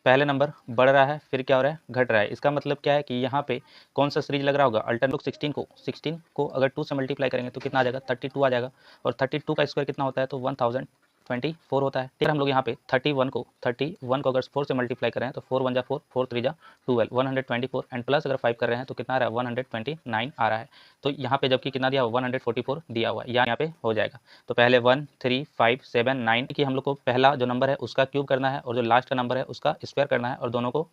पहले नंबर बढ़ रहा है, फिर क्या हो रहा है, घट रहा है। इसका मतलब क्या है कि यहाँ पे कौन सा सीरीज लग रहा होगा, अल्टरनेट। 16 को अगर 2 से मल्टीप्लाई करेंगे तो कितना आ जाएगा, 32 आ जाएगा। और 32 का स्क्वायर कितना होता है, तो 1024 होता है। फिर हम लोग यहाँ पे 31 को अगर 4 से मल्टीप्लाई करें तो 4 1 जा 4, 4 3 जा 12, 124 एंड प्लस अगर 5 कर रहे हैं तो कितना आ रहा है, 129 आ रहा है। तो यहाँ पे जबकि कितना दिया हुआ, 144 दिया हुआ है, यहाँ पे हो जाएगा। तो पहले 1 3 5 7 9 की हम लोग को पहला जो नंबर है उसका क्यूब करना है और जो लास्ट का नंबर है उसका स्क्वायर करना है और दोनों को।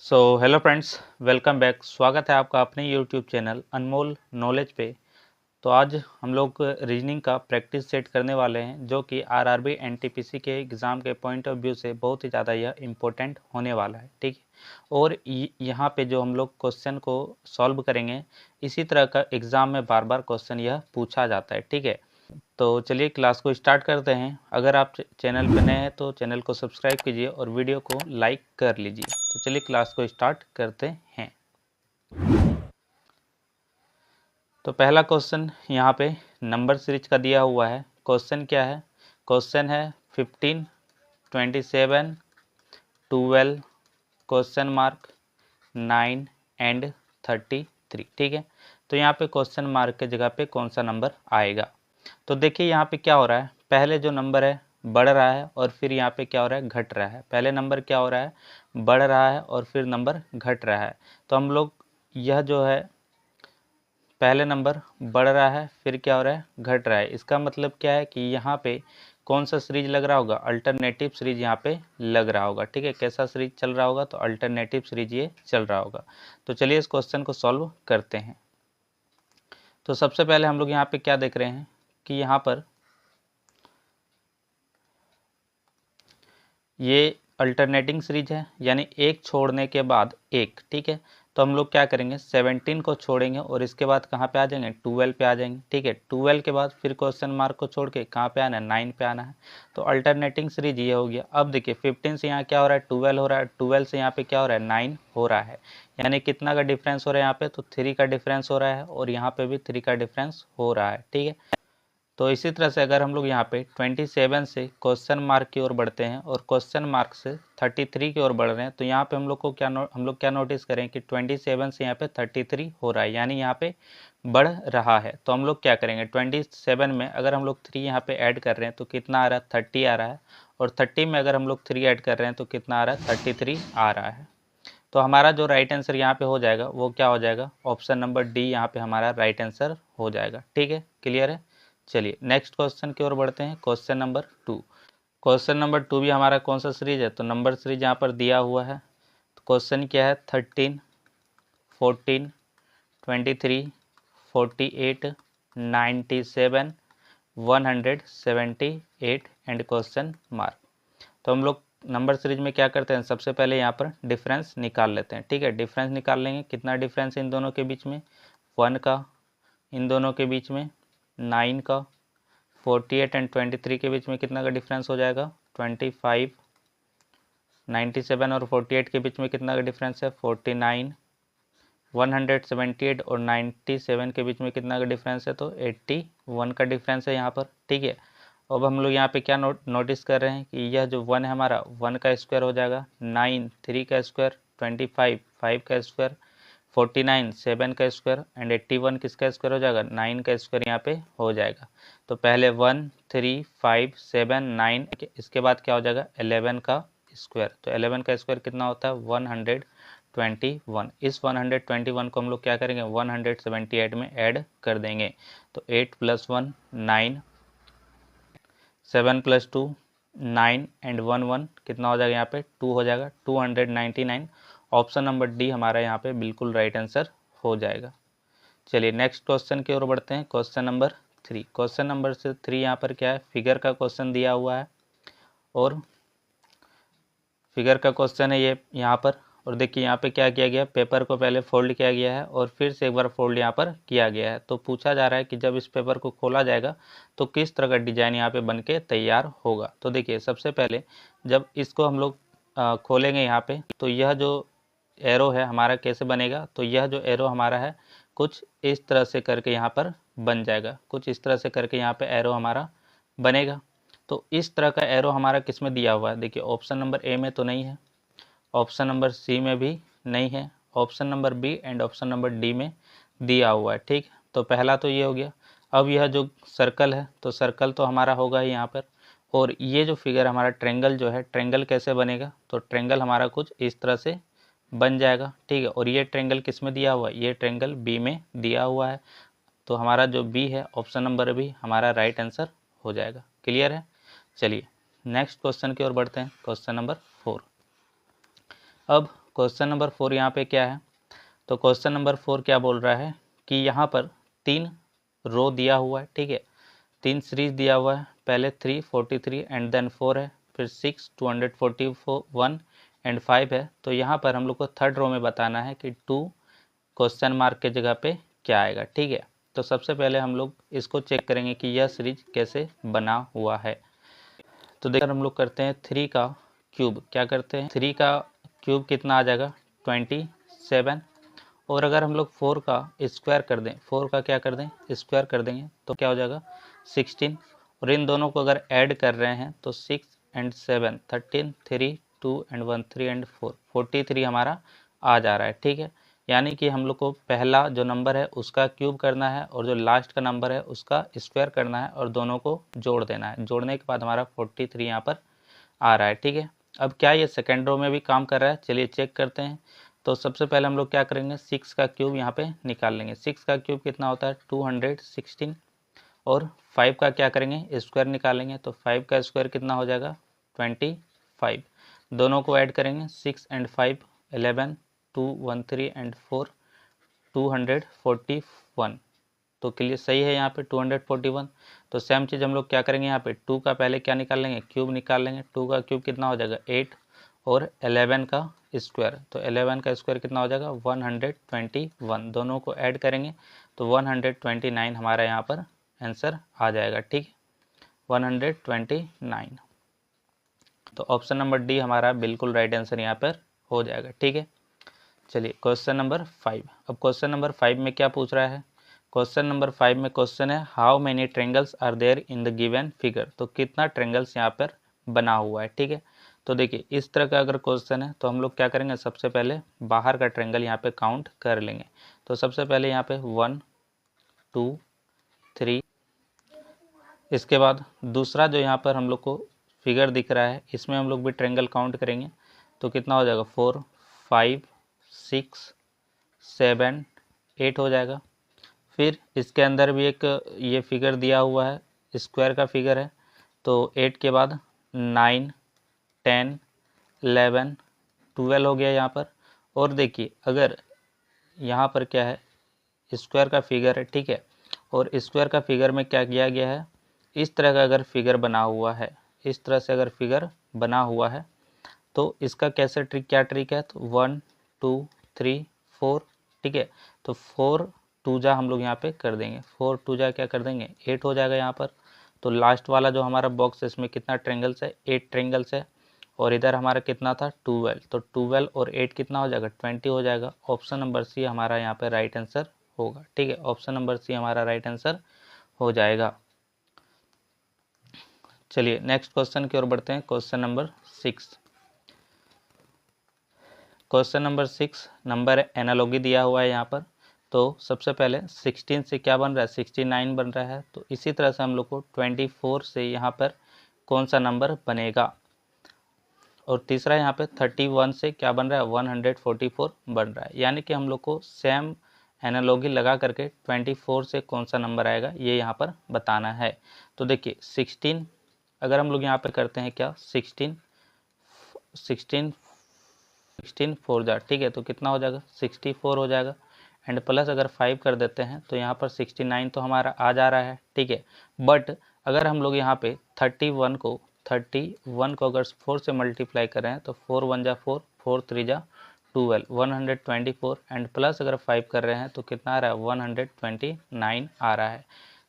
So hello friends, welcome back. स्वागत है आपका अपने यूट्यूब चैनल अनमोल नॉलेज पे। तो आज हम लोग रीजनिंग का प्रैक्टिस सेट करने वाले हैं, जो कि आरआरबी एनटीपीसी के एग्ज़ाम के पॉइंट ऑफ व्यू से बहुत ही ज़्यादा यह इम्पोर्टेंट होने वाला है, ठीक है। और यहाँ पे जो हम लोग क्वेश्चन को सॉल्व करेंगे, इसी तरह का एग्ज़ाम में बार बार क्वेश्चन यह पूछा जाता है, ठीक है। तो चलिए क्लास को स्टार्ट करते हैं। अगर आप चैनल पर नए हैं तो चैनल को सब्सक्राइब कीजिए और वीडियो को लाइक कर लीजिए। तो चलिए क्लास को स्टार्ट करते हैं। तो पहला क्वेश्चन यहाँ पे नंबर सीरीज का दिया हुआ है। क्वेश्चन क्या है, क्वेश्चन है 15 27 12 क्वेश्चन मार्क 9 एंड 33, ठीक है। तो यहाँ पे क्वेश्चन मार्क के जगह पे कौन सा नंबर आएगा। तो देखिए यहाँ पे क्या हो रहा है, पहले जो नंबर है बढ़ रहा है और फिर यहाँ पे क्या हो रहा है, घट रहा है। पहले नंबर क्या हो रहा है, बढ़ रहा है और फिर नंबर घट रहा है। तो हम लोग यह जो है पहले नंबर बढ़ रहा है, फिर क्या हो रहा है, घट रहा है। इसका मतलब क्या है कि यहाँ पे कौन सा सीरीज लग रहा होगा, अल्टरनेटिव सीरीज यहाँ पे लग रहा होगा, ठीक है। कैसा सीरीज चल रहा होगा, तो अल्टरनेटिव सीरीज ये चल रहा होगा। तो चलिए इस क्वेश्चन को सॉल्व करते हैं। तो सबसे पहले हम लोग यहाँ पे क्या देख रहे हैं कि यहाँ पर ये अल्टरनेटिंग सीरीज है, यानी एक छोड़ने के बाद एक, ठीक है। तो हम लोग क्या करेंगे, 17 को छोड़ेंगे और इसके बाद कहाँ पे आ जाएंगे, 12 पे आ जाएंगे, ठीक है। 12 के बाद फिर क्वेश्चन मार्क को छोड़ के कहाँ पे आना है, 9 पे आना है। तो अल्टरनेटिंग सीरीज ये हो गया। अब देखिए 15 से यहाँ क्या हो रहा है, 12 हो रहा है, 12 से यहाँ पे क्या हो रहा है, 9 हो रहा है। यानी कितना का डिफरेंस हो रहा है यहाँ पे, तो 3 का डिफरेंस हो रहा है और यहाँ पे भी 3 का डिफरेंस हो रहा है, ठीक है। तो इसी तरह से अगर हम लोग यहाँ पे 27 से क्वेश्चन मार्क की ओर बढ़ते हैं और क्वेश्चन मार्क से 33 की ओर बढ़ रहे हैं, तो यहाँ पे हम लोग क्या नोटिस करें कि 27 से यहाँ पे 33 हो रहा है, यानी यहाँ पे बढ़ रहा है। तो हम लोग क्या करेंगे, 27 में अगर हम लोग 3 यहाँ पे ऐड कर रहे हैं तो कितना आ रहा है, 30 आ रहा है। और 30 में अगर हम लोग 3 ऐड कर रहे हैं तो कितना आ रहा है, 33 आ रहा है। तो हमारा जो राइट आंसर यहाँ पे हो जाएगा वो क्या हो जाएगा, ऑप्शन नंबर डी यहाँ पे हमारा राइट आंसर हो जाएगा, ठीक है। क्लियर है। चलिए नेक्स्ट क्वेश्चन की ओर बढ़ते हैं। Question number 2। क्वेश्चन नंबर 2 भी हमारा कौन सा सीरीज है, तो नंबर सीरीज यहाँ पर दिया हुआ है। तो क्वेश्चन क्या है, 13 14 23 48 97 178 एंड क्वेश्चन मार्क। तो हम लोग नंबर सीरीज में क्या करते हैं, सबसे पहले यहाँ पर डिफरेंस निकाल लेते हैं, ठीक है। डिफरेंस निकाल लेंगे, कितना डिफरेंस है इन दोनों के बीच में, 1 का, इन दोनों के बीच में 9 का, 48 एंड 23 के बीच में कितना का डिफरेंस हो जाएगा, 25, 97 और 48 के बीच में कितना का डिफरेंस है, 49, 178 और 97 के बीच में कितना का डिफरेंस है, तो 81 का डिफरेंस है यहाँ पर, ठीक है। अब हम लोग यहाँ पे क्या नोटिस कर रहे हैं कि यह जो 1 है हमारा, 1 का स्क्वायर हो जाएगा, 9 3 का स्क्वायर, 25 5 का स्क्वायर, 49 7 का स्क्वायर एंड 81 किसका स्क्वायर हो जाएगा, 9 का स्क्वायर यहाँ पे हो जाएगा। तो पहले 1 3 5 7 9, इसके बाद क्या हो जाएगा, 11 का स्क्वायर। तो 11 का स्क्वायर कितना होता है, 121। इस 121 को हम लोग क्या करेंगे, 178 में ऐड कर देंगे। तो 8 + 1 9, 7 + 2 9 एंड 1 1 कितना हो जाएगा, यहाँ पे 2 हो जाएगा, 299। ऑप्शन नंबर डी हमारा यहाँ पे बिल्कुल राइट आंसर हो जाएगा। चलिए नेक्स्ट क्वेश्चन की ओर बढ़ते हैं। Question number 3। क्वेश्चन नंबर 3 यहाँ पर क्या है, फिगर का क्वेश्चन दिया हुआ है और फिगर का क्वेश्चन है ये यहाँ पर। और देखिए यहाँ पे क्या किया गया, पेपर को पहले फोल्ड किया गया है और फिर से एक बार फोल्ड यहाँ पर किया गया है। तो पूछा जा रहा है कि जब इस पेपर को खोला जाएगा तो किस तरह का डिजाइन यहाँ पे बन के तैयार होगा। तो देखिए सबसे पहले जब इसको हम लोग खोलेंगे यहाँ पे, तो यह जो एरो है हमारा कैसे बनेगा, तो यह जो एरो हमारा है कुछ इस तरह से करके यहाँ पर बन जाएगा, कुछ इस तरह से करके यहाँ पे एरो हमारा बनेगा। तो इस तरह का एरो हमारा किस में दिया हुआ है, देखिए ऑप्शन नंबर ए में तो नहीं है, ऑप्शन नंबर सी में भी नहीं है, option number B and option number D में दिया हुआ है। ठीक, तो पहला तो ये हो गया। अब यह जो सर्कल है तो सर्कल तो हमारा होगा ही यहाँ पर, और ये जो फिगर हमारा ट्रेंगल जो है, ट्रेंगल कैसे बनेगा, तो ट्रेंगल हमारा कुछ इस तरह से बन जाएगा। ठीक है, और ये ट्रेंगल किस में दिया हुआ है, ये ट्रेंगल बी में दिया हुआ है। तो हमारा जो बी है ऑप्शन नंबर बी हमारा राइट आंसर हो जाएगा। क्लियर है। चलिए नेक्स्ट क्वेश्चन की ओर बढ़ते हैं, क्वेश्चन नंबर 4। अब क्वेश्चन नंबर 4 यहाँ पे क्या है, तो क्वेश्चन नंबर 4 क्या बोल रहा है कि यहाँ पर 3 रो दिया हुआ है। ठीक है, 3 सीरीज दिया हुआ है, पहले 343 एंड देन 4 है, फिर 6 241 एंड 5 है। तो यहाँ पर हम लोग को थर्ड रो में बताना है कि 2 क्वेश्चन मार्क के जगह पे क्या आएगा। ठीक है, तो सबसे पहले हम लोग इसको चेक करेंगे कि यह सीरीज कैसे बना हुआ है। तो देखकर हम लोग करते हैं 3 का क्यूब, क्या करते हैं 3 का क्यूब कितना आ जाएगा 27, और अगर हम लोग 4 का स्क्वायर कर दें, 4 का क्या कर दें स्क्वायर कर देंगे तो क्या हो जाएगा 16, और इन दोनों को अगर ऐड कर रहे हैं तो 6 एंड 7 13, 3 2 एंड 1 3 एंड 4 43 हमारा आ जा रहा है। ठीक है, यानी कि हम लोग को पहला जो नंबर है उसका क्यूब करना है और जो लास्ट का नंबर है उसका स्क्वायर करना है और दोनों को जोड़ देना है। जोड़ने के बाद हमारा 43 यहाँ पर आ रहा है। ठीक है, अब क्या ये सेकेंड रो में भी काम कर रहा है, चलिए चेक करते हैं। तो सबसे पहले हम लोग क्या करेंगे 6 का क्यूब यहाँ पे निकाल लेंगे। 6 का क्यूब कितना होता है 216, और 5 का क्या करेंगे स्क्वायर निकालेंगे, तो 5 का स्क्वायर कितना हो जाएगा 25। दोनों को ऐड करेंगे 6 एंड 5 11 2 1 3 एंड 4 241। तो क्लियर सही है यहाँ पे 241। तो सेम चीज़ हम लोग क्या करेंगे यहाँ पे 2 का पहले क्या निकाल लेंगे क्यूब निकाल लेंगे। 2 का क्यूब कितना हो जाएगा 8, और 11 का स्क्वायर, तो 11 का स्क्वायर कितना हो जाएगा 121। दोनों को ऐड करेंगे तो 129 हमारा यहाँ पर आंसर आ जाएगा। ठीक, 129। तो ऑप्शन नंबर डी हमारा बिल्कुल राइट आंसर यहाँ पर हो जाएगा। ठीक है, चलिए क्वेश्चन नंबर 5। अब क्वेश्चन नंबर 5 में क्या पूछ रहा है, क्वेश्चन नंबर 5 में क्वेश्चन है how many triangles are there in the given figure, तो कितना ट्रेंगल्स यहाँ पर बना हुआ है। ठीक है, तो देखिए इस तरह का अगर क्वेश्चन है तो हम लोग क्या करेंगे सबसे पहले बाहर का ट्रेंगल यहाँ पे काउंट कर लेंगे। तो सबसे पहले यहाँ पे 1 2 3, इसके बाद दूसरा जो यहाँ पर हम लोग को फिगर दिख रहा है इसमें हम लोग भी ट्रेंगल काउंट करेंगे, तो कितना हो जाएगा 4 5 6 7 8 हो जाएगा। फिर इसके अंदर भी एक ये फिगर दिया हुआ है, स्क्वायर का फिगर है, तो 8 के बाद 9 10 11 12 हो गया यहाँ पर। और देखिए अगर यहाँ पर क्या है स्क्वायर का फिगर है। ठीक है, और स्क्वायर का फिगर में क्या किया गया है, इस तरह का अगर फिगर बना हुआ है, इस तरह से अगर फिगर बना हुआ है तो इसका कैसे ट्रिक, क्या ट्रिक है, तो 1 2 3 4। ठीक है, तो 4 2 जा हम लोग यहाँ पे कर देंगे, 4 2 जा क्या कर देंगे 8 हो जाएगा यहाँ पर। तो लास्ट वाला जो हमारा बॉक्स है इसमें कितना ट्रेंगल्स है 8 ट्रेंगल्स है, और इधर हमारा कितना था 12, तो 12 और 8 कितना हो जाएगा 20 हो जाएगा। ऑप्शन नंबर सी हमारा यहाँ पे राइट आंसर होगा। ठीक है, ऑप्शन नंबर सी हमारा राइट आंसर हो जाएगा। चलिए नेक्स्ट क्वेश्चन की ओर बढ़ते हैं, question number 6। Question number 6 number analogy दिया हुआ है यहाँ पर। तो सबसे पहले 16 से क्या बन रहा है 69 बन रहा है, तो इसी तरह से हम लोग को 24 से यहाँ पर कौन सा नंबर बनेगा, और तीसरा यहाँ पे 31 से क्या बन रहा है 144 बन रहा है। यानी कि हम लोग को सेम एनालॉगी लगा करके 24 से कौन सा नंबर आएगा ये यहाँ पर बताना है। तो देखिए 16 अगर हम लोग यहाँ पे करते हैं क्या 16 4 जा, ठीक है, तो कितना हो जाएगा 64 हो जाएगा। एंड प्लस अगर 5 कर देते हैं तो यहाँ पर 69 तो हमारा आ जा रहा है। ठीक है, बट अगर हम लोग यहाँ पे 31 को अगर 4 से मल्टीप्लाई करें तो 4 1 जा 4 4 3 जा 12 124, एंड प्लस अगर 5 कर रहे हैं तो कितना आ रहा है 129 आ रहा है।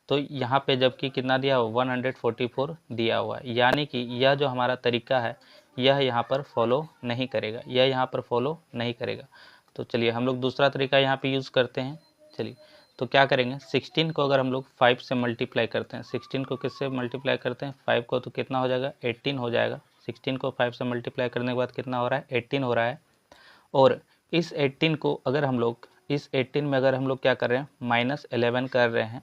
तो यहाँ पे जबकि कितना दिया हुआ 144 दिया हुआ है, यानी कि यह जो हमारा तरीका है यह यहाँ पर फॉलो नहीं करेगा, यह यहाँ पर फॉलो नहीं करेगा। तो चलिए हम लोग दूसरा तरीका यहाँ पे यूज़ करते हैं। चलिए तो क्या करेंगे 16 को अगर हम लोग 5 से मल्टीप्लाई करते हैं, 16 को किससे मल्टीप्लाई करते हैं 5 को, तो कितना हो जाएगा 18 हो जाएगा। 16 को 5 से मल्टीप्लाई करने के बाद कितना हो रहा है 18 हो रहा है। और इस 18 को अगर हम लोग इस 18 में अगर हम लोग क्या कर रहे हैं -11 कर रहे हैं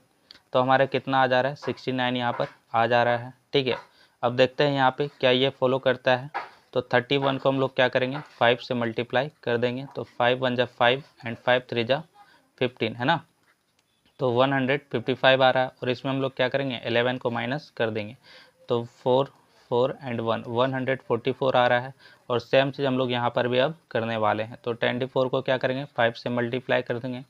तो हमारा कितना आ जा रहा है 69 यहाँ पर आ जा रहा है। ठीक है, अब देखते हैं यहाँ पे क्या ये फॉलो करता है। तो 31 को हम लोग क्या करेंगे 5 से मल्टीप्लाई कर देंगे, तो 5 1 जा 5 एंड 5 3 जा 15 है ना, तो 155 आ रहा है। और इसमें हम लोग क्या करेंगे 11 को माइनस कर देंगे, तो 4 4 एंड 1 144 आ रहा है। और सेम चीज़ हम लोग यहाँ पर भी अब करने वाले हैं। तो 24 को क्या करेंगे 5 से मल्टीप्लाई कर देंगे,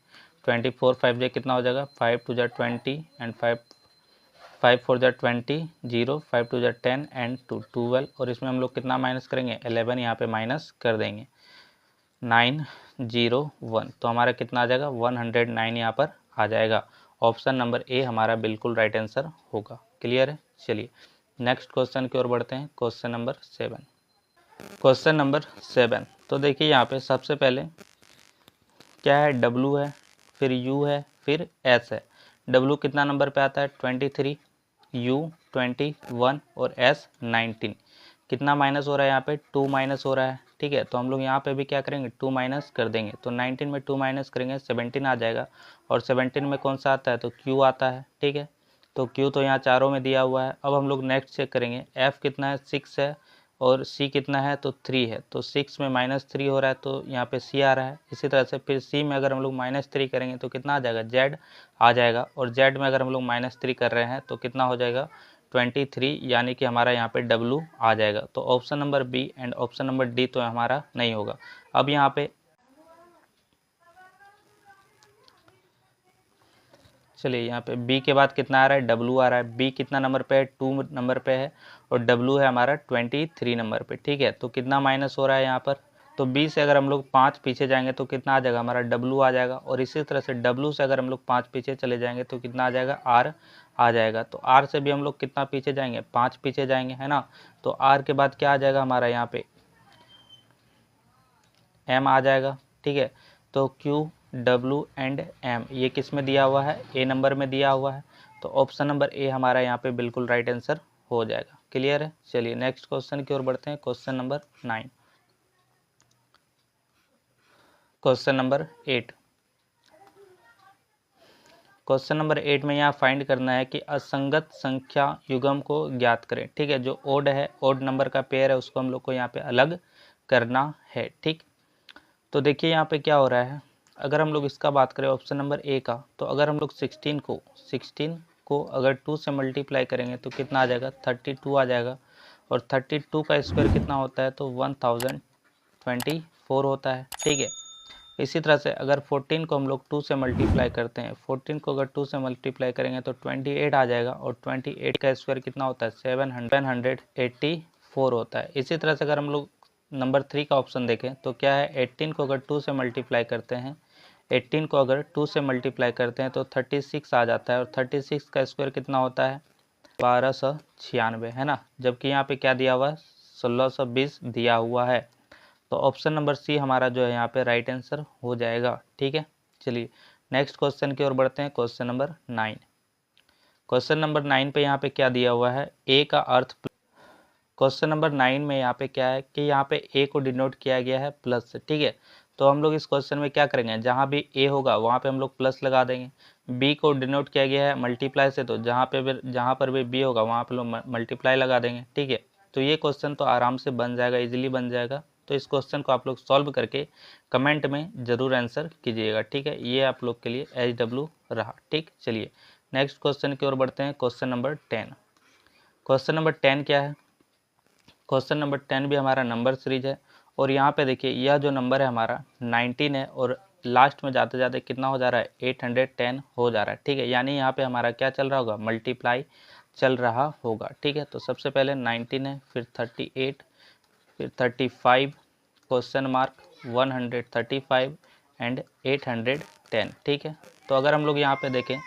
24 5 जे कितना हो जाएगा 5 2 जा 20 एंड 5 5 4 जा 20 0 5 2 जा 10 एंड 2 12। और इसमें हम लोग कितना माइनस करेंगे 11 यहाँ पे माइनस कर देंगे 901, तो हमारा कितना आ जाएगा 109 यहाँ पर आ जाएगा। ऑप्शन नंबर ए हमारा बिल्कुल राइट आंसर होगा। क्लियर है। चलिए नेक्स्ट क्वेश्चन की ओर बढ़ते हैं, क्वेश्चन नंबर 7। क्वेश्चन नंबर 7, तो देखिए यहाँ पे सबसे पहले क्या है W है, फिर U है, फिर S है। W कितना नंबर पे आता है 23, U 21 और S 19। कितना माइनस हो रहा है यहाँ पे 2 माइनस हो रहा है। ठीक है, तो हम लोग यहाँ पे भी क्या करेंगे 2 माइनस कर देंगे, तो 19 में 2 माइनस करेंगे 17 आ जाएगा। और 17 में कौन सा आता है तो Q आता है। ठीक है, तो Q तो यहाँ चारों में दिया हुआ है। अब हम लोग नेक्स्ट चेक करेंगे F कितना है 6 है और C कितना है तो 3 है, तो 6 में -3 हो रहा है तो यहाँ पे C आ रहा है। इसी तरह से फिर C में अगर हम लोग -3 करेंगे तो कितना आ जाएगा Z आ जाएगा। और Z में अगर हम लोग -3 कर रहे हैं तो कितना हो जाएगा 23, यानी कि हमारा यहाँ पे W आ जाएगा। तो option number B and option number D तो हमारा नहीं होगा। अब यहाँ पे चलिए यहाँ पे बी के बाद कितना आ रहा है W आ रहा है। बी कितना नंबर पे है 2 नंबर पे है और W है हमारा 23 नंबर पे। ठीक है, तो कितना माइनस हो रहा है यहाँ पर, तो B से अगर हम लोग 5 पीछे जाएंगे तो कितना आ जाएगा हमारा W आ जाएगा। और इसी तरह से W से अगर हम लोग 5 पीछे चले जाएंगे तो कितना आ जाएगा R आ जाएगा। तो R से भी हम लोग कितना पीछे जाएंगे 5 पीछे जाएंगे है ना, तो R के बाद क्या आ जाएगा हमारा यहाँ पे M आ जाएगा। ठीक है, तो Q W एंड M ये किस में दिया हुआ है A नंबर में दिया हुआ है, तो ऑप्शन नंबर ए हमारा यहाँ पे बिल्कुल राइट आंसर हो जाएगा। क्लियर है। चलिए नेक्स्ट क्वेश्चन की ओर बढ़ते हैं, question number 9। Question number 8, question number 8 में यहाँ फाइंड करना है कि असंगत संख्या युग्म को ज्ञात करें। ठीक है, जो ओड है ओड नंबर का पेयर है उसको हम लोग को यहाँ पे अलग करना है। ठीक, तो देखिए यहाँ पे क्या हो रहा है, अगर हम लोग इसका बात करें ऑप्शन नंबर ए का, तो अगर हम लोग 16 को अगर 2 से मल्टीप्लाई करेंगे तो कितना आ जाएगा 32 आ जाएगा। और 32 का स्क्वायर कितना होता है तो 1024 होता है। ठीक है, इसी तरह से अगर 14 को हम लोग 2 से मल्टीप्लाई करते हैं, 14 को अगर 2 से मल्टीप्लाई करेंगे तो 28 आ जाएगा। और 28 का स्क्वायर कितना होता है 784 होता है। इसी तरह से अगर हम लोग नंबर 3 का ऑप्शन देखें तो क्या है 18 को अगर 2 से मल्टीप्लाई करते हैं, 18 को अगर 2 से मल्टीप्लाई करते हैं तो 36 आ जाता है। और 36 का स्क्वायर कितना होता है 1296 है ना, जबकि यहाँ पे क्या दिया हुआ है 1620 दिया हुआ है। तो ऑप्शन नंबर सी हमारा जो है यहाँ पे राइट आंसर हो जाएगा। ठीक है, चलिए नेक्स्ट क्वेश्चन की ओर बढ़ते हैं, क्वेश्चन नंबर 9। क्वेश्चन नंबर 9 पे यहाँ पे क्या दिया हुआ है ए का अर्थ, क्वेश्चन नंबर 9 में यहाँ पे क्या है कि यहाँ पे ए को डिनोट किया गया है प्लस से। ठीक है, तो हम लोग इस क्वेश्चन में क्या करेंगे जहाँ भी ए होगा वहाँ पे हम लोग प्लस लगा देंगे। बी को डिनोट किया गया है मल्टीप्लाई से, तो जहाँ पर भी बी होगा वहाँ पे लोग मल्टीप्लाई लगा देंगे। ठीक है, तो ये क्वेश्चन तो आराम से बन जाएगा, इजीली बन जाएगा। तो इस क्वेश्चन को आप लोग सॉल्व करके कमेंट में ज़रूर आंसर कीजिएगा। ठीक है, ये आप लोग के लिए HW रहा। ठीक, चलिए नेक्स्ट क्वेश्चन की ओर बढ़ते हैं, क्वेश्चन नंबर 10। क्वेश्चन नंबर 10 क्या है, क्वेश्चन नंबर 10 भी हमारा नंबर सीरीज है। और यहाँ पे देखिए यह जो नंबर है हमारा 19 है और लास्ट में जाते जाते कितना हो जा रहा है 810 हो जा रहा है। ठीक है, यानी यहाँ पे हमारा क्या चल रहा होगा मल्टीप्लाई चल रहा होगा। ठीक है, तो सबसे पहले 19 है, फिर 38, फिर 35, क्वेश्चन मार्क 135 एंड 810। ठीक है, तो अगर हम लोग यहाँ पे देखें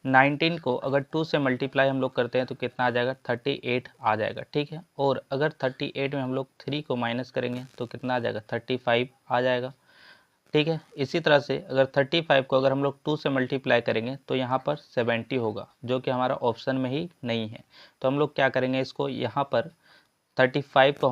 19 को अगर 2 से मल्टीप्लाई हम लोग करते हैं तो कितना आ जाएगा 38 आ जाएगा। ठीक है, और अगर 38 में हम लोग 3 को माइनस करेंगे तो कितना आ जाएगा 35 आ जाएगा। ठीक है। इसी तरह से अगर 35 को अगर हम लोग 2 से मल्टीप्लाई करेंगे तो यहाँ पर 70 होगा, जो कि हमारा ऑप्शन में ही नहीं है। तो हम लोग क्या करेंगे, इसको यहाँ पर 35 को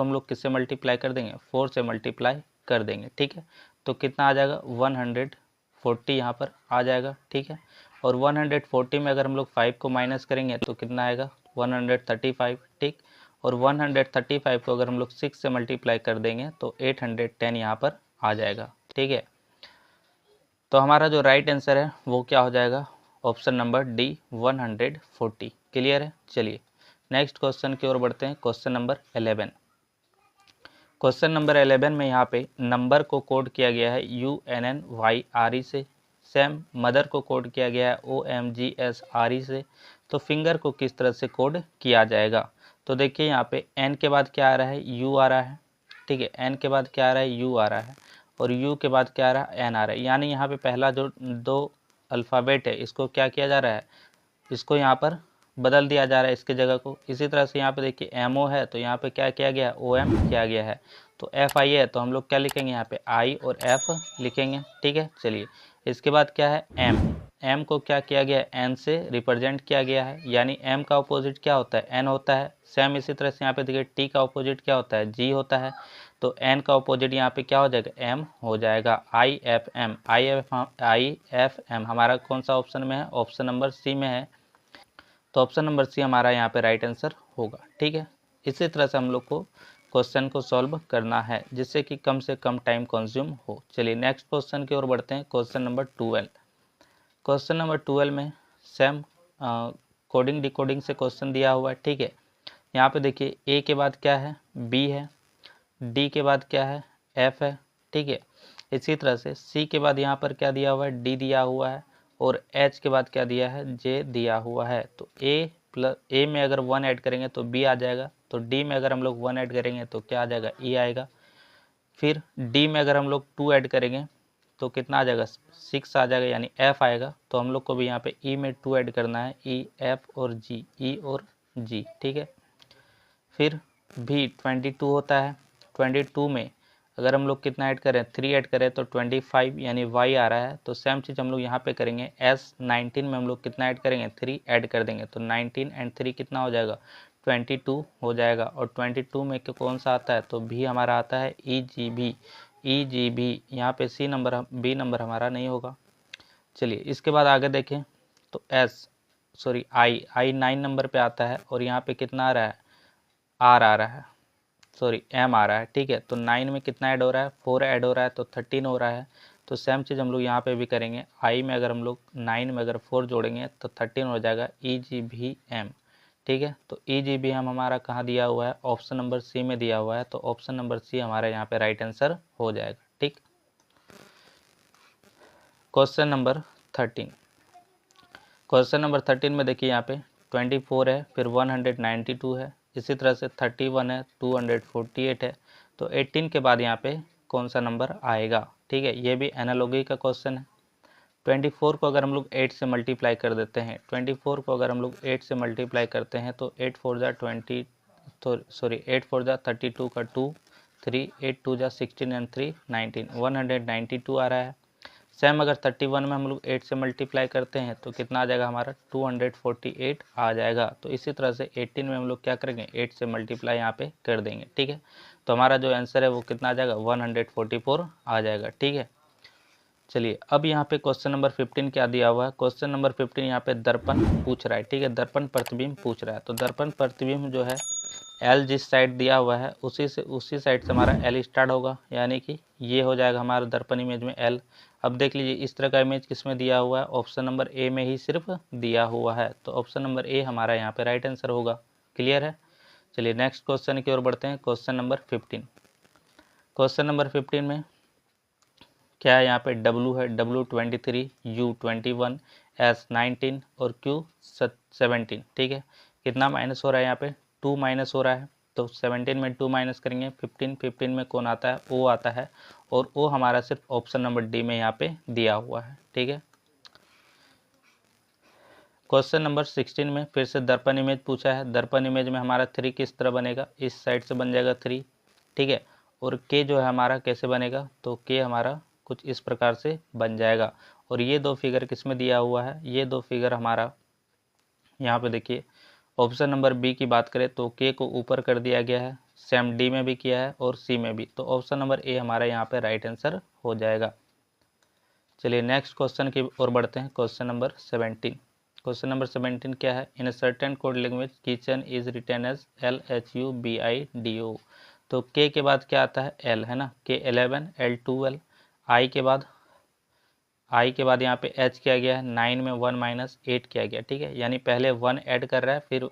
हम लोग किससे मल्टीप्लाई कर देंगे, 4 से मल्टीप्लाई कर देंगे। ठीक है, तो कितना आ जाएगा, 140 यहाँ पर आ जाएगा। ठीक है, और 140 में अगर हम लोग 5 को माइनस करेंगे तो कितना आएगा, 135। ठीक, और 135 को अगर हम लोग 6 से मल्टीप्लाई कर देंगे तो 810 यहाँ पर आ जाएगा। ठीक है, तो हमारा जो राइट आंसर है वो क्या हो जाएगा, ऑप्शन नंबर डी 140। क्लियर है। चलिए नेक्स्ट क्वेश्चन की ओर बढ़ते हैं। Question number 11। क्वेश्चन नंबर 11 में यहाँ पे नंबर को कोड किया गया है UNNYRE से, सेम मदर को कोड किया गया है OMGSRE से। तो फिंगर को किस तरह से कोड किया जाएगा। तो देखिए यहाँ पे N के बाद क्या आ रहा है, U आ रहा है। ठीक है, N के बाद क्या आ रहा है, U आ रहा है, और U के बाद क्या आ रहा है, N आ रहा है। यानी यहाँ पे पहला जो 2 अल्फ़ाबेट है इसको क्या किया जा रहा है, इसको यहाँ पर बदल दिया जा रहा है इसके जगह को। इसी तरह से यहाँ पे देखिए MO है तो यहाँ पे क्या किया गया है, OM किया गया है। तो FI है तो हम लोग क्या लिखेंगे, यहाँ पे I और F लिखेंगे। ठीक है, चलिए इसके बाद क्या है, M को क्या किया गया है, N से रिप्रेजेंट किया गया है। यानी M का अपोजिट क्या होता है, N होता है। सेम इसी तरह से यहाँ पे देखिए T का अपोजिट क्या होता है, G होता है। तो N का अपोजिट यहाँ पे क्या हो जाएगा, M हो जाएगा। IFM हमारा कौन सा ऑप्शन में है, ऑप्शन नंबर C में है। तो ऑप्शन नंबर सी हमारा यहाँ पे राइट आंसर होगा। ठीक है, इसी तरह से हम लोग को क्वेश्चन को सॉल्व करना है जिससे कि कम से कम टाइम कंज्यूम हो। चलिए नेक्स्ट क्वेश्चन की ओर बढ़ते हैं। Question number 12। क्वेश्चन नंबर 12 में सेम कोडिंग डिकोडिंग से क्वेश्चन दिया हुआ है। ठीक है, यहाँ पे देखिए ए के बाद क्या है, बी है, डी के बाद क्या है, एफ है। ठीक है, इसी तरह से सी के बाद यहाँ पर क्या दिया हुआ है, डी दिया हुआ है, और एच के बाद क्या दिया है, जे दिया हुआ है। तो ए में अगर 1 ऐड करेंगे तो बी आ जाएगा, तो डी में अगर हम लोग 1 ऐड करेंगे तो क्या आ जाएगा, ई आएगा। फिर डी में अगर हम लोग 2 ऐड करेंगे तो कितना आ जाएगा, 6 आ जाएगा, यानी एफ आएगा। तो हम लोग को भी यहाँ पे ई में 2 ऐड करना है, ई एफ और जी, ई और जी। ठीक है, फिर भी 22 होता है, 22 में अगर हम लोग कितना ऐड करें, 3 ऐड करें तो 25 यानी y आ रहा है। तो सेम चीज़ हम लोग यहाँ पे करेंगे, S19 में हम लोग कितना ऐड करेंगे, 3 ऐड कर देंगे। तो 19 एंड 3 कितना हो जाएगा, 22 हो जाएगा। और 22 में कौन सा आता है, तो भी हमारा आता है EGB। यहाँ पे बी नंबर हमारा नहीं होगा। चलिए इसके बाद आगे देखें तो आई 9 नंबर पे आता है, और यहाँ पे कितना आ रहा है, आर आ रहा है, एम आ रहा है। ठीक है, तो 9 में कितना ऐड हो रहा है, 4 ऐड हो रहा है, तो 13 हो रहा है। तो सेम चीज़ हम लोग यहाँ पे भी करेंगे, आई में अगर हम लोग 9 में अगर 4 जोड़ेंगे तो 13 हो जाएगा, EGBM। ठीक है, तो EGBM हमारा कहाँ दिया हुआ है, ऑप्शन नंबर सी में दिया हुआ है। तो ऑप्शन नंबर सी हमारा यहाँ पे राइट आंसर हो जाएगा। ठीक, क्वेश्चन नंबर 13। क्वेश्चन नंबर 13 में देखिए यहाँ पे 24 है, फिर 192 है, इसी तरह से 31 है, 248 है। तो 18 के बाद यहाँ पे कौन सा नंबर आएगा। ठीक है, ये भी एनालॉजी का क्वेश्चन है। 24 को अगर हम लोग 8 से मल्टीप्लाई कर देते हैं, 24 को अगर हम लोग 8 से मल्टीप्लाई करते हैं तो 8 4 जा 20, तो 8 4 जा 32 का 2, 3 8 2 जा 16 एंड 3 19, 192 आ रहा है। सेम अगर 31 में हम लोग 8 से मल्टीप्लाई करते हैं तो कितना आ जाएगा हमारा, 248 आ जाएगा। तो इसी तरह से 18 में हम लोग क्या करेंगे, 8 से मल्टीप्लाई यहाँ पे कर देंगे। ठीक है, तो हमारा जो आंसर है वो कितना आ जाएगा, 144 आ जाएगा। ठीक है, चलिए अब यहाँ पे क्वेश्चन नंबर 15 क्या दिया हुआ है। क्वेश्चन नंबर 15 यहाँ पे दर्पण पूछ रहा है। ठीक है, दर्पण प्रतिबिंब पूछ रहा है। तो दर्पण प्रतिबिंब जो है एल जिस साइड दिया हुआ है उसी साइड से हमारा एल स्टार्ट होगा, यानी कि ये हो जाएगा हमारा दर्पण इमेज में एल। अब देख लीजिए इस तरह का इमेज किस में दिया हुआ है, ऑप्शन नंबर ए में ही सिर्फ दिया हुआ है। तो ऑप्शन नंबर ए हमारा यहाँ पे राइट आंसर होगा। क्लियर है। चलिए नेक्स्ट क्वेश्चन की ओर बढ़ते हैं। Question number 15। क्वेश्चन नंबर 15 में क्या है, यहाँ पे W है, W23, U21, S19 और Q17। ठीक है, कितना माइनस हो रहा है, यहाँ पे 2 माइनस हो रहा है। तो 17 में 2 माइनस करेंगे, 15 में कौन आता है, O आता है, और O हमारा सिर्फ ऑप्शन नंबर डी में यहाँ पे दिया हुआ है। ठीक है, क्वेश्चन नंबर 16 में फिर से दर्पण इमेज पूछा है। दर्पण इमेज में हमारा 3 किस तरह बनेगा, इस साइड से बन जाएगा 3। ठीक है, और के जो है हमारा कैसे बनेगा, तो के हमारा कुछ इस प्रकार से बन जाएगा। और ये दो फिगर किस में दिया हुआ है, ये दो फिगर हमारा यहाँ पे देखिए ऑप्शन नंबर बी की बात करें तो के को ऊपर कर दिया गया है, सेम डी में भी किया है और सी में भी, तो ऑप्शन नंबर ए हमारा यहाँ पे राइट आंसर हो जाएगा। चलिए नेक्स्ट क्वेश्चन की ओर बढ़ते हैं, क्वेश्चन नंबर 17। क्वेश्चन नंबर 17 क्या है, in certain code language kitchen is written as LHUBIDO। तो के के बाद क्या आता है, एल है ना, K11 L12, आई के बाद यहाँ पे एच किया गया है, 9 में 1 माइनस 8 किया गया, ठीक है, यानी पहले 1 ऐड कर रहा है फिर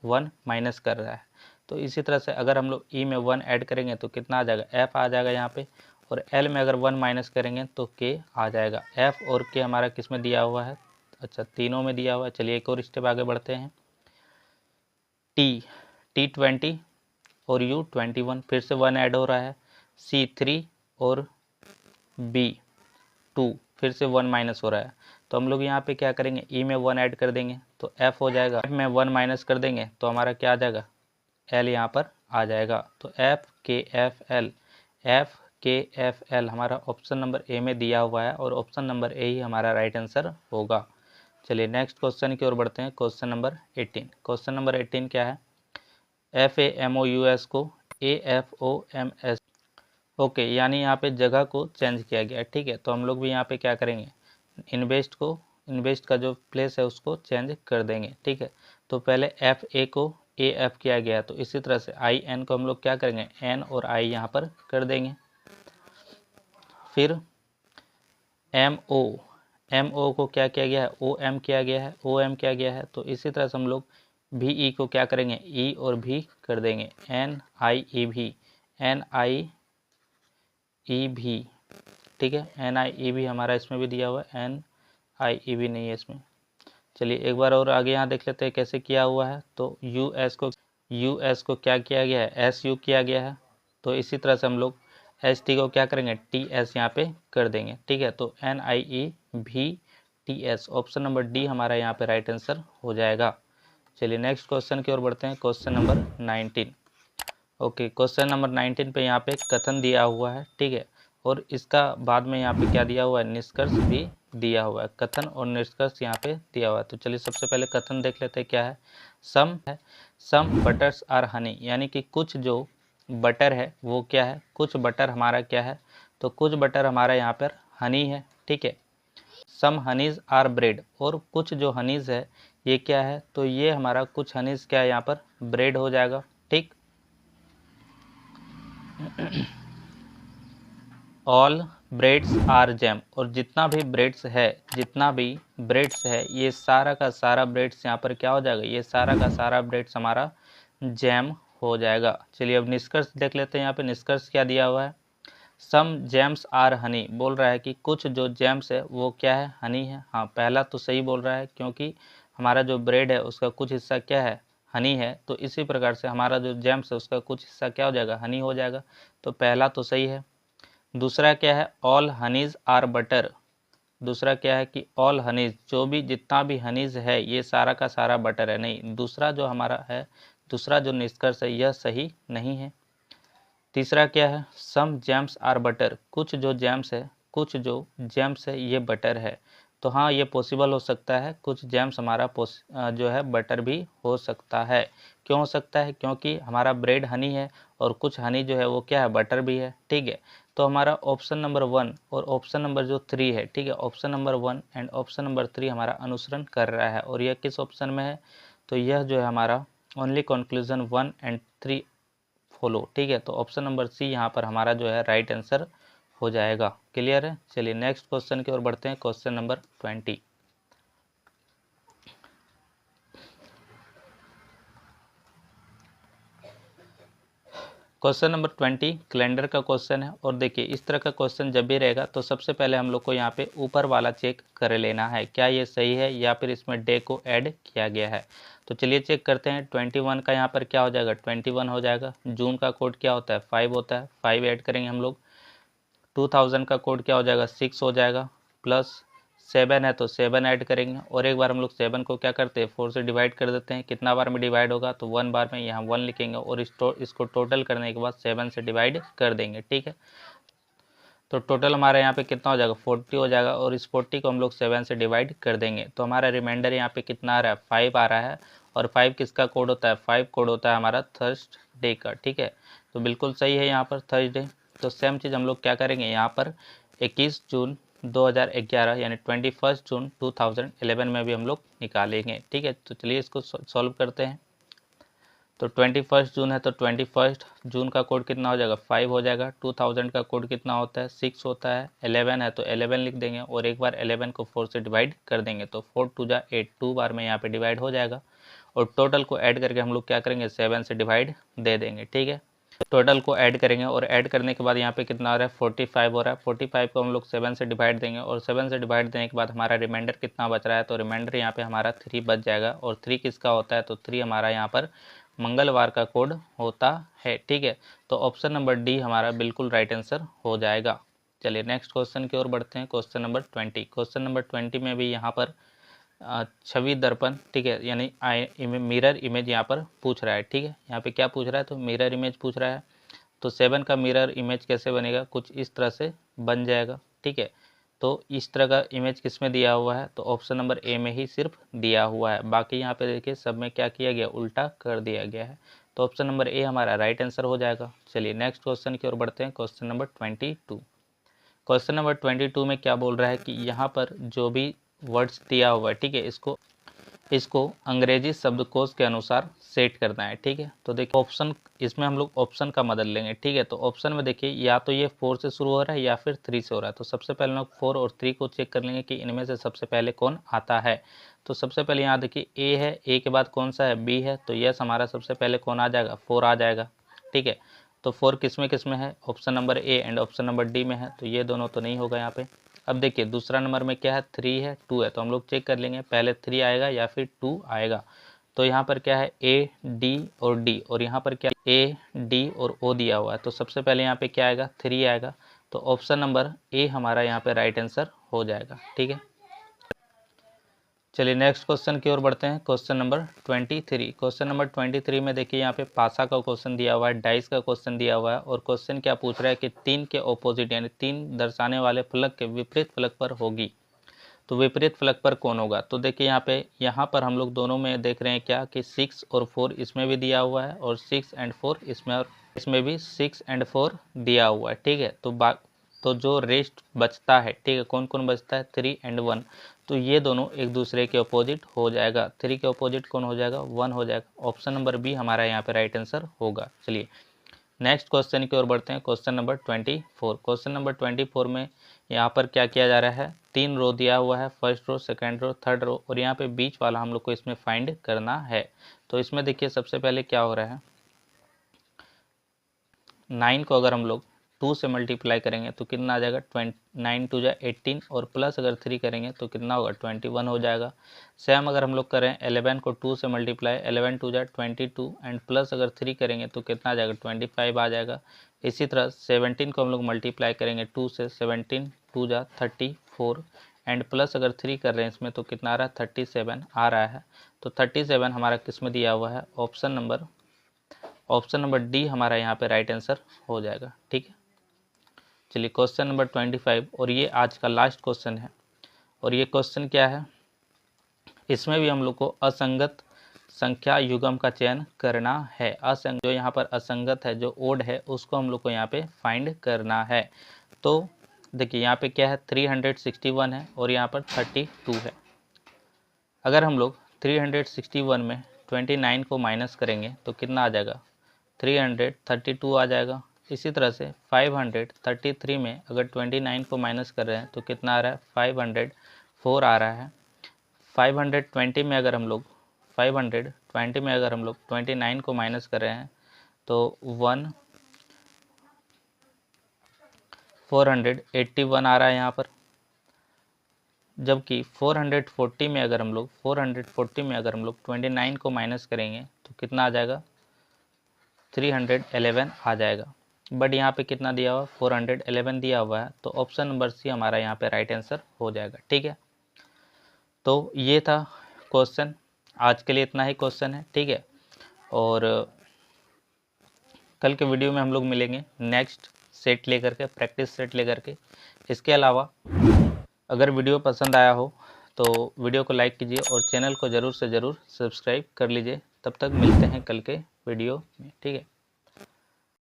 1 माइनस कर रहा है। तो इसी तरह से अगर हम लोग ई में 1 ऐड करेंगे तो कितना आ जाएगा, एफ आ जाएगा यहाँ पे, और एल में अगर 1 माइनस करेंगे तो के आ जाएगा। एफ और के हमारा किस में दिया हुआ है, अच्छा तीनों में दिया हुआ है। चलिए एक और स्टेप आगे बढ़ते हैं, T20 और U21, फिर से 1 ऐड हो रहा है, C3 और B2 फिर से 1 माइनस हो रहा है। तो हम लोग यहाँ पे क्या करेंगे, ई में 1 ऐड कर देंगे तो एफ हो जाएगा, एफ में 1 माइनस कर देंगे तो हमारा क्या आ जाएगा, एल यहाँ पर आ जाएगा। तो एफ के एफ एल हमारा ऑप्शन नंबर ए में दिया हुआ है और ऑप्शन नंबर ए ही हमारा राइट आंसर होगा। चलिए नेक्स्ट क्वेश्चन की ओर बढ़ते हैं, क्वेश्चन नंबर 18। क्वेश्चन नंबर 18 क्या है, FAMOUS को AFOMS, ओके, यानी यहाँ पे जगह को चेंज किया गया, ठीक है। तो हम लोग भी यहाँ पे क्या करेंगे, इन्वेस्ट का जो प्लेस है उसको चेंज कर देंगे, ठीक है। तो पहले FA को AF किया गया, तो इसी तरह से IN को हम लोग क्या करेंगे, N और I यहाँ पर कर देंगे। फिर MO को क्या किया गया है, OM किया गया है, OM किया गया है। तो इसी तरह से हम लोग VE को क्या करेंगे, E और V कर देंगे, NIEV, NIEV, ठीक है। NIEV हमारा इसमें भी दिया हुआ है, NIEV नहीं है इसमें। चलिए एक बार और आगे यहाँ देख लेते हैं कैसे किया हुआ है। तो US को क्या किया गया है, SU किया गया है। तो इसी तरह से हम लोग ST को क्या करेंगे, TS यहाँ पे कर देंगे, ठीक है। तो NIEVTS, ऑप्शन नंबर डी हमारा यहाँ पे राइट आंसर हो जाएगा। चलिए नेक्स्ट क्वेश्चन की ओर बढ़ते हैं, question number 19। Okay, question number 19 पे यहाँ पे कथन दिया हुआ है, ठीक है, और इसका बाद में यहाँ पे क्या दिया हुआ है, निष्कर्ष भी दिया हुआ है। कथन और निष्कर्ष यहाँ पे दिया हुआ है। तो चलिए सबसे पहले कथन देख लेते हैं क्या है, सम बटर्स आर हनी, यानी कि कुछ जो बटर है वो क्या है, कुछ बटर हमारा क्या है, तो कुछ बटर हमारा यहाँ पर हनी है, ठीक है। सम हनीज आर ब्रेड, और कुछ जो हनीज है ये क्या है, तो ये हमारा कुछ हनीज क्या है यहाँ पर ब्रेड हो जाएगा, ठीक। ऑल ब्रेड्स आर जैम, और जितना भी ब्रेड्स है ये सारा का सारा ब्रेड्स यहाँ पर क्या हो जाएगा, ये सारा का सारा ब्रेड्स हमारा जैम हो जाएगा। चलिए अब निष्कर्ष देख लेते हैं, यहाँ पे निष्कर्ष क्या दिया हुआ है, सम जैम्स आर हनी, बोल रहा है कि कुछ जो जैम्स है वो क्या है, हनी है। हाँ पहला तो सही बोल रहा है, क्योंकि हमारा जो ब्रेड है उसका कुछ हिस्सा क्या है, हनी है। तो इसी प्रकार से हमारा जो जैम्स है उसका कुछ हिस्सा क्या हो जाएगा, हनी हो जाएगा। तो पहला तो सही है। दूसरा क्या है, ऑल हनीज आर बटर, दूसरा क्या है कि ऑल हनीज, जो भी जितना भी हनीज है ये सारा का सारा बटर है, नहीं, दूसरा जो हमारा है, दूसरा जो निष्कर्ष है यह सही नहीं है। तीसरा क्या है, सम जैम्स आर बटर, कुछ जो जैम्स है ये बटर है। तो हाँ ये पॉसिबल हो सकता है, कुछ जैम्स हमारा जो है बटर भी हो सकता है। क्यों हो सकता है, क्योंकि हमारा ब्रेड हनी है और कुछ हनी जो है वो क्या है, बटर भी है, ठीक है। तो हमारा ऑप्शन नंबर 1 और ऑप्शन नंबर जो 3 है, ठीक है, option number 1 and option number 3 हमारा अनुसरण कर रहा है। और यह किस ऑप्शन में है, तो यह जो है हमारा ओनली कंक्लूजन 1 एंड 3 फॉलो, ठीक है। तो ऑप्शन नंबर सी यहाँ पर हमारा जो है राइट आंसर हो जाएगा। क्लियर है। चलिए नेक्स्ट क्वेश्चन की ओर बढ़ते हैं, question number 20। Question number 20 calendar का क्वेश्चन है। और देखिए इस तरह का क्वेश्चन जब भी रहेगा तो सबसे पहले हम लोग को यहाँ पे ऊपर वाला चेक कर लेना है, क्या ये सही है या फिर इसमें डे को ऐड किया गया है। तो चलिए चेक करते हैं। 21 का यहाँ पर क्या हो जाएगा, 21 हो जाएगा। जून का कोड क्या होता है, 5 होता है, 5 ऐड करेंगे हम लोग। 2000 का कोड क्या हो जाएगा, 6 हो जाएगा, प्लस 7 है तो 7 ऐड करेंगे और एक बार हम लोग 7 को क्या करते हैं 4 से डिवाइड कर देते हैं। कितना बार में डिवाइड होगा तो 1 बार में, यहाँ 1 लिखेंगे और इसको टोटल करने के बाद 7 से डिवाइड कर देंगे। ठीक है, तो टोटल हमारे यहाँ पे कितना हो जाएगा 40 हो जाएगा और इस 40 को हम लोग 7 से डिवाइड कर देंगे तो हमारा रिमाइंडर यहाँ पे कितना आ रहा है 5 आ रहा है। और 5 किसका कोड होता है 5 कोड होता है हमारा थर्सडे का। ठीक है, तो बिल्कुल सही है यहाँ पर थर्सडे। तो सेम चीज़ हम लोग क्या करेंगे यहाँ पर 21 जून 2011 यानी 21 जून 2011 में भी हम लोग निकालेंगे। ठीक है, तो चलिए इसको सॉल्व करते हैं। तो 21 जून है तो 21 जून का कोड कितना हो जाएगा 5 हो जाएगा। 2000 का कोड कितना होता है 6 होता है। 11 है तो 11 लिख देंगे और एक बार 11 को 4 से डिवाइड कर देंगे तो 4 2 जा 8, 2 बार में यहाँ पे डिवाइड हो जाएगा और टोटल को ऐड करके हम लोग क्या करेंगे 7 से डिवाइड दे देंगे। ठीक है, टोटल को ऐड करेंगे और ऐड करने के बाद यहाँ पे कितना आ रहा है 45 हो रहा है। 45 को हम लोग 7 से डिवाइड देंगे और 7 से डिवाइड देने के बाद हमारा रिमाइंडर कितना बच रहा है तो रिमाइंडर यहाँ पे हमारा 3 बच जाएगा और 3 किसका होता है तो 3 हमारा यहाँ पर मंगलवार का कोड होता है। ठीक है, तो ऑप्शन नंबर डी हमारा बिल्कुल राइट आंसर हो जाएगा। चलिए नेक्स्ट क्वेश्चन की ओर बढ़ते हैं। Question number 20। क्वेश्चन नंबर 20 में भी यहाँ पर छवि दर्पण, ठीक है, यानी मिरर इमेज यहाँ पर पूछ रहा है। ठीक है, यहाँ पे क्या पूछ रहा है तो मिरर इमेज पूछ रहा है। तो 7 का मिरर इमेज कैसे बनेगा, कुछ इस तरह से बन जाएगा। ठीक है, तो इस तरह का इमेज किस में दिया हुआ है तो ऑप्शन नंबर ए में ही सिर्फ दिया हुआ है, बाकी यहाँ पे देखिए सब में क्या किया गया उल्टा कर दिया गया है। तो ऑप्शन नंबर ए हमारा राइट आंसर हो जाएगा। चलिए नेक्स्ट क्वेश्चन की ओर बढ़ते हैं। Question number 22। क्वेश्चन नंबर 22 में क्या बोल रहा है कि यहाँ पर जो भी वर्ड्स दिया हुआ है, ठीक है, इसको अंग्रेजी शब्दकोश के अनुसार सेट करना है। ठीक है, तो देखिए ऑप्शन, इसमें हम लोग ऑप्शन का मदद लेंगे। ठीक है, तो ऑप्शन में देखिए या तो ये 4 से शुरू हो रहा है या फिर 3 से हो रहा है। तो सबसे पहले हम लोग 4 और 3 को चेक कर लेंगे कि इनमें से सबसे पहले कौन आता है। तो सबसे पहले यहाँ देखिए ए है, ए के बाद कौन सा है बी है, तो यस हमारा सबसे पहले कौन आ जाएगा 4 आ जाएगा। ठीक है, तो 4 किस में है option number A and option number D में है, तो ये दोनों तो नहीं होगा यहाँ पे। अब देखिए दूसरा नंबर में क्या है 3 है 2 है, तो हम लोग चेक कर लेंगे पहले 3 आएगा या फिर 2 आएगा। तो यहाँ पर क्या है ए डी और डी और यहाँ पर क्या ए डी और ओ दिया हुआ है, तो सबसे पहले यहाँ पे क्या आएगा 3 आएगा। तो ऑप्शन नंबर ए हमारा यहाँ पे राइट आंसर हो जाएगा। ठीक है, चलिए नेक्स्ट क्वेश्चन की ओर बढ़ते हैं। Question number 23। क्वेश्चन नंबर 23 में देखिए यहाँ पे पासा का क्वेश्चन दिया हुआ है, डाइस का क्वेश्चन दिया हुआ है और क्वेश्चन क्या पूछ रहा है कि 3 के ऑपोजिट यानी 3 दर्शाने वाले फलक के विपरीत फलक पर होगी, तो विपरीत फलक पर कौन होगा। तो देखिए यहाँ पर हम लोग दोनों में देख रहे हैं क्या कि 6 और 4 इसमें भी दिया हुआ है और 6 एंड 4 इसमें भी 6 एंड 4 दिया हुआ है। ठीक है, तो जो रेस्ट बचता है, ठीक है, कौन कौन बचता है 3 एंड 1, तो ये दोनों एक दूसरे के अपोजिट हो जाएगा। 3 के अपोजिट कौन हो जाएगा 1 हो जाएगा। ऑप्शन नंबर बी हमारा यहाँ पे राइट आंसर होगा। चलिए नेक्स्ट क्वेश्चन की ओर बढ़ते हैं। Question number 24। क्वेश्चन नंबर 24 में यहाँ पर क्या किया जा रहा है 3 रो दिया हुआ है, first row second row third row और यहाँ पे बीच वाला हम लोग को इसमें फाइंड करना है। तो इसमें देखिए सबसे पहले क्या हो रहा है 9 को अगर हम लोग 2 से मल्टीप्लाई करेंगे तो कितना आ जाएगा 9 2 जा 18 और प्लस अगर 3 करेंगे तो कितना होगा 21 हो जाएगा। सेम अगर हम लोग करें 11 को 2 से मल्टीप्लाई 11 2 जा 22 एंड प्लस अगर 3 करेंगे तो कितना आ जाएगा 25 आ जाएगा। इसी तरह 17 को हम लोग मल्टीप्लाई करेंगे 2 से 17 2 जा 34 एंड प्लस अगर 3 कर रहे हैं इसमें तो कितना आ रहा है 37 आ रहा है। तो 37 हमारा किस में दिया हुआ है ऑप्शन नंबर डी हमारा यहाँ पे राइट आंसर हो जाएगा। ठीक है, चलिए क्वेश्चन नंबर 25 और ये आज का लास्ट क्वेश्चन है और ये क्वेश्चन क्या है इसमें भी हम लोग को असंगत संख्या युग्म का चयन करना है। जो यहाँ पर असंगत है जो ओड है उसको हम लोग को यहाँ पे फाइंड करना है। तो देखिए यहाँ पे क्या है 361 है और यहाँ पर 32 है। अगर हम लोग 361 में 29 को माइनस करेंगे तो कितना आ जाएगा 332 आ जाएगा। इसी तरह से 533 में अगर 29 को माइनस कर रहे हैं तो कितना आ रहा है 504 आ रहा है। 520 में अगर हम लोग 29 को माइनस कर रहे हैं तो 481 आ रहा है यहाँ पर। जबकि 440 में अगर हम लोग 29 को माइनस करेंगे तो कितना आ जाएगा 311 आ जाएगा। बट यहाँ पे कितना दिया हुआ 411 दिया हुआ है, तो ऑप्शन नंबर सी हमारा यहाँ पे राइट आंसर हो जाएगा। ठीक है, तो ये था क्वेश्चन, आज के लिए इतना ही क्वेश्चन है, ठीक है। और कल के वीडियो में हम लोग मिलेंगे नेक्स्ट सेट लेकर के, प्रैक्टिस सेट लेकर के। इसके अलावा अगर वीडियो पसंद आया हो तो वीडियो को लाइक कीजिए और चैनल को ज़रूर से ज़रूर सब्सक्राइब कर लीजिए। तब तक मिलते हैं कल के वीडियो में, ठीक है।